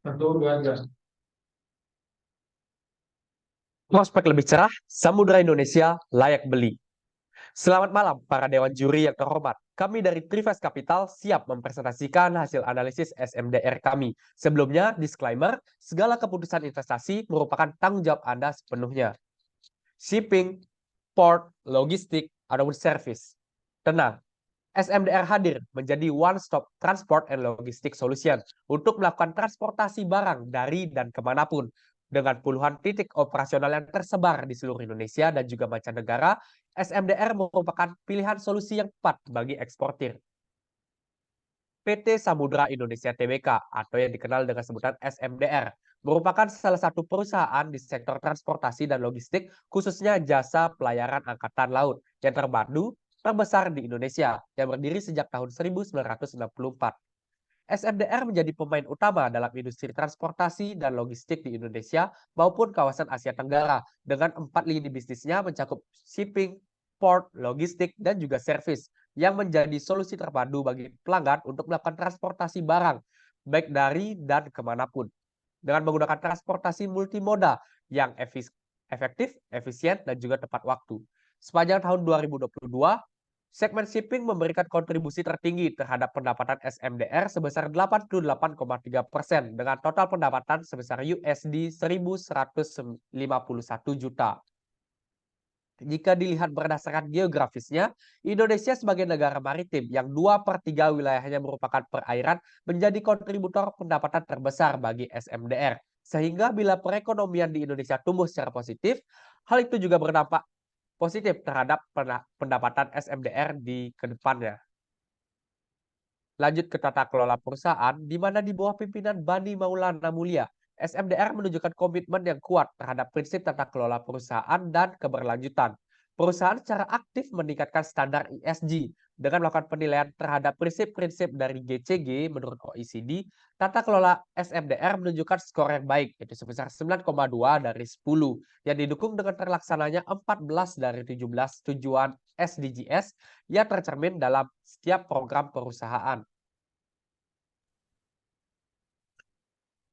Satu, dua, tiga. Prospek lebih cerah, Samudra Indonesia layak beli. Selamat malam para dewan juri yang terhormat. Kami dari Trivest Capital siap mempresentasikan hasil analisis SMDR kami. Sebelumnya, disclaimer, segala keputusan investasi merupakan tanggung jawab Anda sepenuhnya. Shipping, port, logistik, ataupun service. Tenang, SMDR hadir menjadi one-stop transport and logistic solution untuk melakukan transportasi barang dari dan kemanapun. Dengan puluhan titik operasional yang tersebar di seluruh Indonesia dan juga mancanegara, SMDR merupakan pilihan solusi yang tepat bagi eksportir. PT Samudra Indonesia Tbk atau yang dikenal dengan sebutan SMDR merupakan salah satu perusahaan di sektor transportasi dan logistik, khususnya jasa pelayaran angkatan laut yang terpadu terbesar di Indonesia yang berdiri sejak tahun 1964. SMDR menjadi pemain utama dalam industri transportasi dan logistik di Indonesia maupun kawasan Asia Tenggara dengan 4 lini bisnisnya mencakup shipping, port, logistik, dan juga service yang menjadi solusi terpadu bagi pelanggan untuk melakukan transportasi barang baik dari dan kemanapun dengan menggunakan transportasi multimoda yang efektif, efisien, dan juga tepat waktu. Sepanjang tahun 2022, segmen shipping memberikan kontribusi tertinggi terhadap pendapatan SMDR sebesar 88,3% dengan total pendapatan sebesar USD 1.151 juta. Jika dilihat berdasarkan geografisnya, Indonesia sebagai negara maritim yang 2/3 wilayahnya merupakan perairan menjadi kontributor pendapatan terbesar bagi SMDR. Sehingga bila perekonomian di Indonesia tumbuh secara positif, hal itu juga berdampak positif terhadap pendapatan SMDR di kedepannya. Lanjut ke tata kelola perusahaan, di mana di bawah pimpinan Bani Maulana Mulia, SMDR menunjukkan komitmen yang kuat terhadap prinsip tata kelola perusahaan dan keberlanjutan. Perusahaan secara aktif meningkatkan standar ESG dengan melakukan penilaian terhadap prinsip-prinsip dari GCG menurut OECD. Tata kelola SMDR menunjukkan skor yang baik, yaitu sebesar 9,2 dari 10, yang didukung dengan terlaksananya 14 dari 17 tujuan SDGs yang tercermin dalam setiap program perusahaan.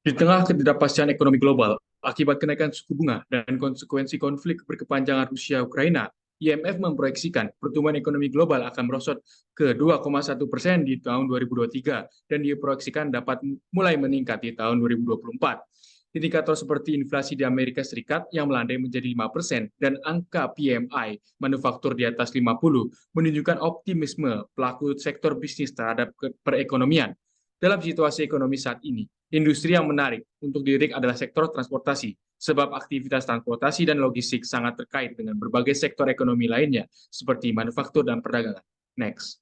Di tengah ketidakpastian ekonomi global akibat kenaikan suku bunga dan konsekuensi konflik berkepanjangan Rusia-Ukraina, IMF memproyeksikan pertumbuhan ekonomi global akan merosot ke 2,1% di tahun 2023 dan diproyeksikan dapat mulai meningkat di tahun 2024. Indikator seperti inflasi di Amerika Serikat yang melandai menjadi 5% dan angka PMI manufaktur di atas 50 menunjukkan optimisme pelaku sektor bisnis terhadap perekonomian. Dalam situasi ekonomi saat ini, industri yang menarik untuk dilirik adalah sektor transportasi, sebab aktivitas transportasi dan logistik sangat terkait dengan berbagai sektor ekonomi lainnya, seperti manufaktur dan perdagangan. Next.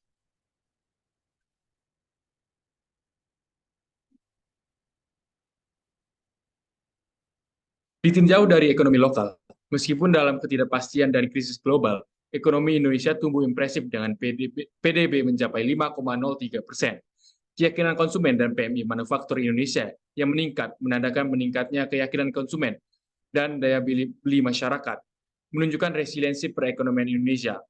Ditinjau dari ekonomi lokal, meskipun dalam ketidakpastian dari krisis global, ekonomi Indonesia tumbuh impresif dengan PDB mencapai 5,03%. Keyakinan konsumen dan PMI manufaktur Indonesia yang meningkat menandakan meningkatnya keyakinan konsumen dan daya beli masyarakat, menunjukkan resiliensi perekonomian Indonesia.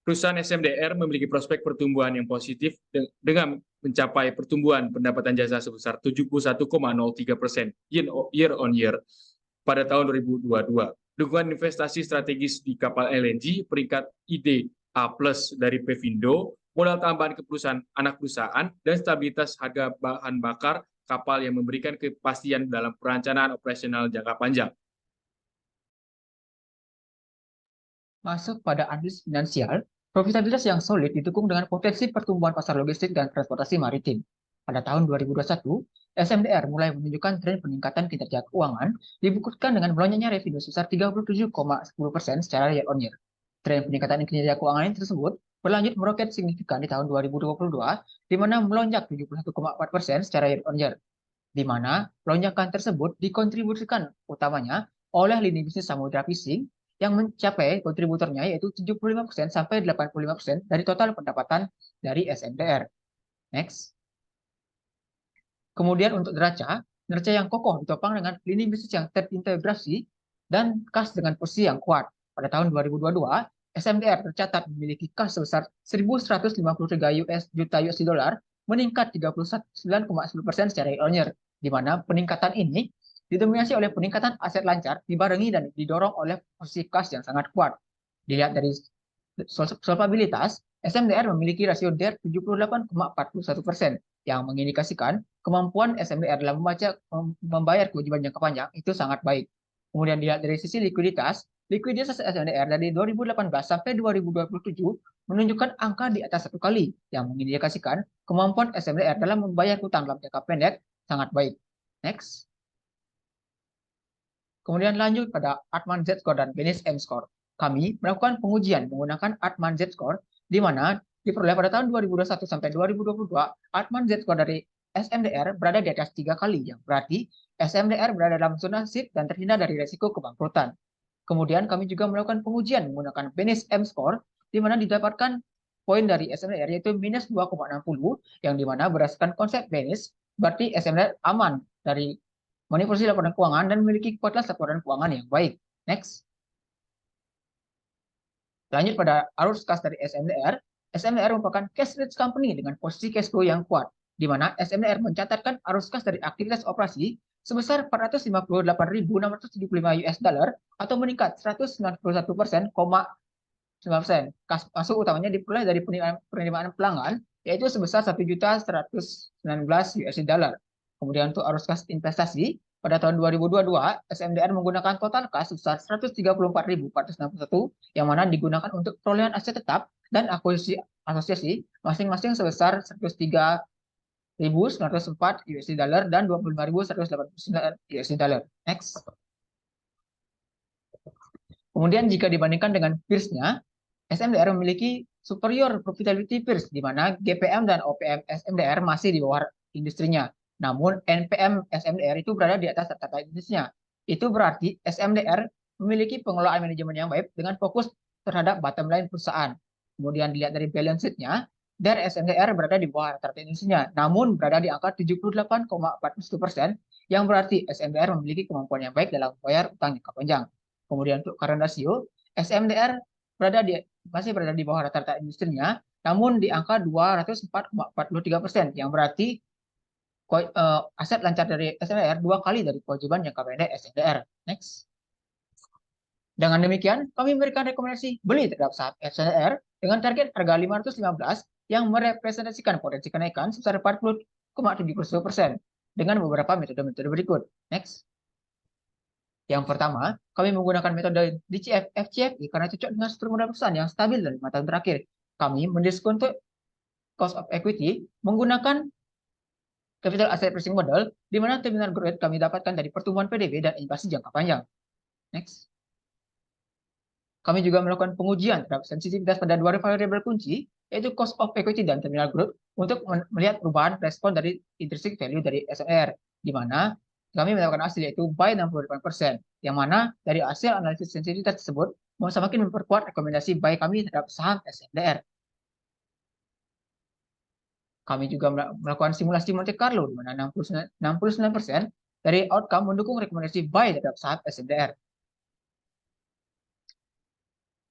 Perusahaan SMDR memiliki prospek pertumbuhan yang positif dengan mencapai pertumbuhan pendapatan jasa sebesar 71,03% year on year pada tahun 2022. Dukungan investasi strategis di kapal LNG peringkat ID A+ dari Pevindo, modal tambahan ke perusahaan anak perusahaan, dan stabilitas harga bahan bakar kapal yang memberikan kepastian dalam perencanaan operasional jangka panjang. Masuk pada analisis finansial, profitabilitas yang solid didukung dengan potensi pertumbuhan pasar logistik dan transportasi maritim. Pada tahun 2021, SMDR mulai menunjukkan tren peningkatan kinerja keuangan, dibuktikan dengan melonjaknya revenue sebesar 37,10% secara year on year. Tren peningkatan kinerja keuangan tersebut berlanjut meroket signifikan di tahun 2022, di mana melonjak 71,4% secara year on year, di mana lonjakan tersebut dikontribusikan utamanya oleh lini bisnis Samudra Fishing yang mencapai kontributornya yaitu 75% sampai 85% dari total pendapatan dari SMDR. Next. Kemudian untuk neraca yang kokoh ditopang dengan lini bisnis yang terintegrasi dan kas dengan posisi yang kuat. Pada tahun 2022, SMDR tercatat memiliki kas sebesar 1.153 juta USD, meningkat 39,10% secara year on year, di mana peningkatan ini didominasi oleh peningkatan aset lancar dibarengi dan didorong oleh posisi kas yang sangat kuat. Dilihat dari solvabilitas, SMDR memiliki rasio DER 78,41% yang mengindikasikan kemampuan SMDR dalam membayar kewajiban jangka panjang itu sangat baik. Kemudian dilihat dari sisi likuiditas SMDR dari 2018 sampai 2027 menunjukkan angka di atas 1 kali yang mengindikasikan kemampuan SMDR dalam membayar hutang dalam jangka pendek sangat baik. Next. Kemudian lanjut pada Artman Z-Score dan Benes M-Score. Kami melakukan pengujian menggunakan Artman Z-Score, di mana diperoleh pada tahun 2021 sampai 2022, Artman Z-Score dari SMDR berada di atas 3 kali, yang berarti SMDR berada dalam zona SIP dan terhindar dari risiko kebangkrutan. Kemudian kami juga melakukan pengujian menggunakan Benes M-Score, di mana didapatkan poin dari SMDR yaitu minus 2,60, yang dimana berdasarkan konsep Benes, berarti SMDR aman dari manipulasi laporan keuangan dan memiliki kualitas laporan keuangan yang baik. Next. Lanjut pada arus kas dari SMDR. SMDR merupakan cash rich company dengan posisi cash flow yang kuat, di mana SMDR mencatatkan arus kas dari aktivitas operasi sebesar 458.675 US dollar atau meningkat 191%,9%. Kas masuk utamanya diperoleh dari penerimaan pelanggan yaitu sebesar 1.119 US dollar. Kemudian untuk arus kas investasi pada tahun 2022 SMDR menggunakan total kas sebesar 134.461 yang mana digunakan untuk perolehan aset tetap dan akuisisi asosiasi masing-masing sebesar 103.904 US dollar dan 25.189 US dollar. Next. Kemudian jika dibandingkan dengan peers-nya, SMDR memiliki superior profitability peers, di mana GPM dan OPM SMDR masih di bawah industrinya. Namun NPM SMDR itu berada di atas rata-rata industrinya. Itu berarti SMDR memiliki pengelolaan manajemen yang baik dengan fokus terhadap bottom line perusahaan. Kemudian dilihat dari balance sheet-nya, DER SMDR berada di bawah rata-rata industrinya, namun berada di angka 78,41%, yang berarti SMDR memiliki kemampuan yang baik dalam membayar utang jangka panjang. Kemudian untuk current ratio, SMDR masih berada di bawah rata-rata industrinya, namun di angka 204,43%, yang berarti aset lancar dari SMDR 2 kali dari kewajiban jangka pendek SMDR. Next. Dengan demikian, kami memberikan rekomendasi beli terhadap saham SMDR dengan target harga 515 yang merepresentasikan potensi kenaikan sebesar 40,71% dengan beberapa metode-metode berikut. Next. Yang pertama, kami menggunakan metode DCF FCFI karena cocok dengan struktur modal perusahaan yang stabil dalam 5 tahun terakhir. Kami mendiskonto cost of equity menggunakan capital asset pricing model, di mana terminal growth kami dapatkan dari pertumbuhan PDB dan inflasi jangka panjang. Next. Kami juga melakukan pengujian terhadap sensitivitas pada 2 variabel kunci, yaitu cost of equity dan terminal growth, untuk melihat perubahan respon dari intrinsic value dari SMDR, di mana kami mendapatkan hasil yaitu buy 68%, yang mana dari hasil analisis sensitivitas tersebut semakin memperkuat rekomendasi buy kami terhadap saham SMDR. Kami juga melakukan simulasi Monte Carlo, di mana 69% dari outcome mendukung rekomendasi buy terhadap saham SMDR.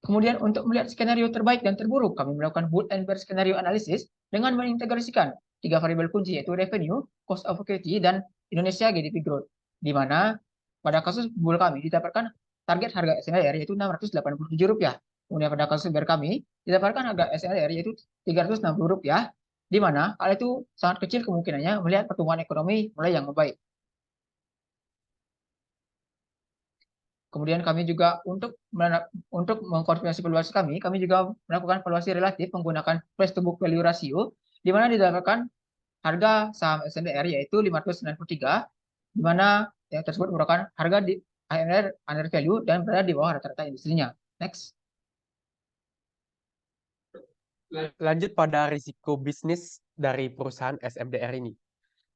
Kemudian untuk melihat skenario terbaik dan terburuk, kami melakukan bull and bear skenario analysis dengan mengintegrasikan 3 variabel kunci yaitu revenue, cost of equity, dan Indonesia GDP growth, di mana pada kasus bull kami didapatkan target harga SMDR yaitu Rp687. Kemudian pada kasus bear kami didapatkan harga SMDR yaitu Rp360, di mana hal itu sangat kecil kemungkinannya melihat pertumbuhan ekonomi mulai yang membaik. Kemudian kami juga untuk mengkonfirmasi valuasi kami juga melakukan valuasi relatif menggunakan price to book value ratio, di mana didapatkan harga saham SMDR yaitu 593, di mana yang tersebut merupakan harga di AMR under value dan berada di bawah rata-rata industrinya. Next. Lanjut pada risiko bisnis dari perusahaan SMDR ini,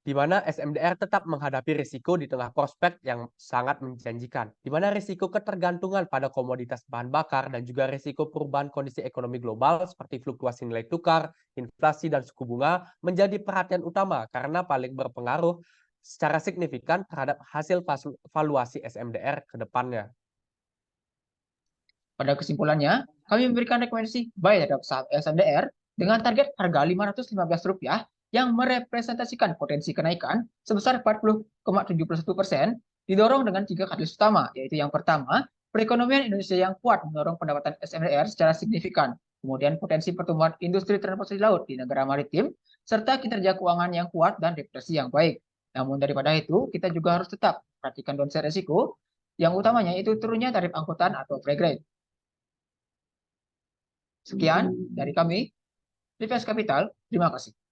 di mana SMDR tetap menghadapi risiko di tengah prospek yang sangat menjanjikan, di mana risiko ketergantungan pada komoditas bahan bakar dan juga risiko perubahan kondisi ekonomi global seperti fluktuasi nilai tukar, inflasi, dan suku bunga menjadi perhatian utama karena paling berpengaruh secara signifikan terhadap hasil valuasi SMDR ke depannya. Pada kesimpulannya, kami memberikan rekomendasi buy terhadap saham SMDR dengan target harga Rp515 yang merepresentasikan potensi kenaikan sebesar 40,71%, didorong dengan 3 katalis utama, yaitu yang pertama, perekonomian Indonesia yang kuat mendorong pendapatan SMDR secara signifikan, kemudian potensi pertumbuhan industri transportasi laut di negara maritim, serta kinerja keuangan yang kuat dan represi yang baik. Namun daripada itu, kita juga harus tetap perhatikan downside resiko, yang utamanya itu turunnya tarif angkutan atau freight rate. Sekian dari kami, Trifes Capital. Terima kasih.